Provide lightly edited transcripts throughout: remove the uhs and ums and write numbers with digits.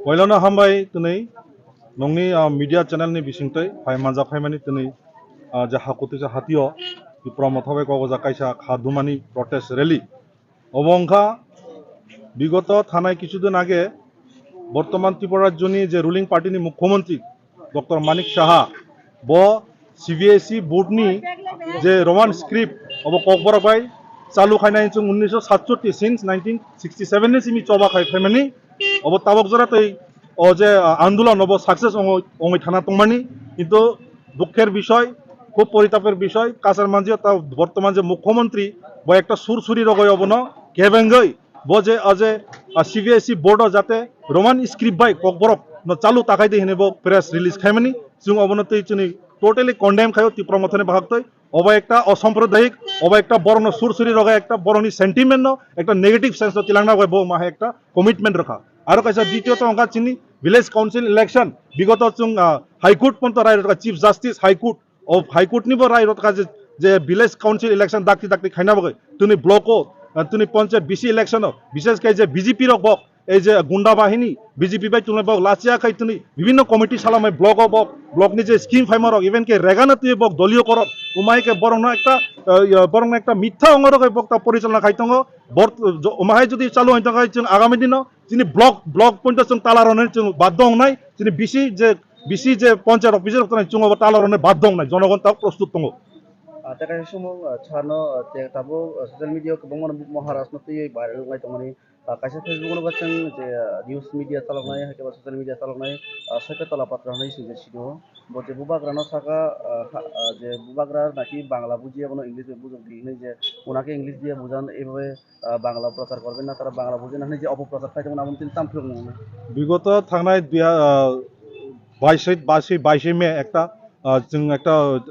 Wailona hambai tunai nongni media channel ni bisingtai hai manja phaimani tunai ja hakuti ja hatio di promothobe ko ja kaisa khadumani protest rally obongkha bigoto thanai কিছুদিন আগে বর্তমান ত্রিপুরা রাজ্যনি যে ruling পার্টিনি মুখ্যমন্ত্রী doctor Manik Saha ব CBSE বোর্ডনি যে Roman script of ককবরবাই চালু খাইনাই 1967 since 1967 নি সিমি চবা খাই ফেমানি অব তাবক জরাতই ও যে আন্দোলন অব সাকসেস অঙ্গই থানা তংমানি কিন্তু দুঃখের বিষয় খুব পরিতাপের বিষয় কাছার মাঝে তা বর্তমান যে মুখ্যমন্ত্রী ব একটা সুরসুরি রগই অবন কেবেঙ্গই বজে আজে সিবিএসই বোর্ড যাতে রোমান স্ক্রিপ্ট বাই ককবরক চালু তাকাই দিয়ে হেনে প্রেস রিলিজ খাইমানি जों অবনতি চুনি টোটালি কন্ডেম খাইও তীব্রমথনে ভাগতই অবা একটা অসাম্প্রদায়িক অবা একটা বরণ সুরসুরি রগা একটা বরণি সেন্টিমেন্ট একটা নেগেটিভ সেন্স তিলাংনা গয় বো মাহে একটা কমিটমেন্ট রাখা আর কাইসা দ্বিতীয়ত অঙ্কা চিনি ভিলেজ কাউন্সিল ইলেকশন বিগত চুং হাইকোর্ট পর্যন্ত রায় রকা চিফ জাস্টিস হাইকোর্ট ও হাইকোর্ট নিব রায় রকা যে ভিলেজ কাউন্সিল ইলেকশন দাকতি দাকতি খাইনা বগৈ তুমি ব্লকও তুমি পঞ্চায়েত বিসি ইলেকশন বিশেষ করে যে বিজেপি রক বক এই যে গুন্ডা বাহিনী বিজেপি বাই তুলে বক লাচিয়া খাই তুমি বিভিন্ন কমিটি সালামাই ব্লক বক ব্লক নি যে স্কিম ফাইমারক ইভেন কে রেগানা তুই বক দলীয় করক উমাইকে বরং একটা মিথ্যা অঙ্গরক বক তা পরিচালনা খাইতঙ্গ উমাই যদি চালু হইতো খাই আগামী দিন যিনি ব্লক পর্যন্ত চুং তালারনের চুং বাধ্য নাই যিনি বিসি যে পঞ্চায়েত অফিসের চুং তালারনের বাধ্য নাই জনগণ তা প্রস্তুত তঙ্গ Teka sumong chano te tabo social media ko bangman Maharashtra to yoy viral ngai tongani kaisa Facebook no bachang je news media talok nai ha ke social media talok nai saka tala patra nai suje sido bote bubagra no saka je bubagra naki bangla bujiya bono english bujok nai je onake english দিয়ে বুঝান এভাবে বাংলা প্রচার করবেন না তারা বাংলা বুঝে না যে অপপ্রচার খাইতে আমন তিন তামফ্লং না বিগত থাংনাই 22 মে একটা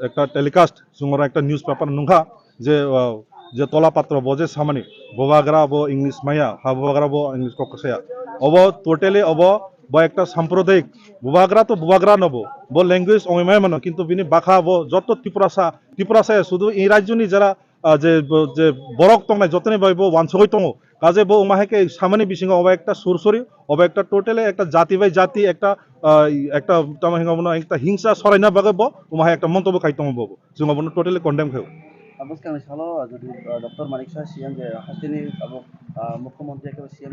একটা টেলিকাস্ট जोंरा একটা নিউজ পেপার নুঙ্খা যে তলাপাত্র বজে সামানি ববাগ্রা বো ইংলিশ মাইয়া হাববাগ্রা বো ইংলিশ ককসায়া অব টোটালি অব ব একটা সাম্প্রদায়িক বুবাগ্রা তো বুবাগ্রা নব ব ল্যাঙ্গুয়েজ অমিমায় মানো কিন্তু বিনি বাখা ব যত ত্রিপুরাসা শুধু এই রাজ্যনি যারা যে বরক তংনাই যতনে বাইব ওয়ানসগই তং কাজে বো উমাহেকে সামানি বিসিং অব একটা সুরসরি অব একটা টোটালি একটা জাতি বাই জাতি একটা তামাহিঙ্গা একটা হিংসা সরাইনা বাগে বো উমাহে একটা মন্তব্য খাইতং বো जों অবন টোটালি কন্ডেম খাইও আবস্কান সালো যদি ডক্টর মানিক শাহ সিএম যে হাসিনি আবো মুখ্যমন্ত্রী একেবারে সিএম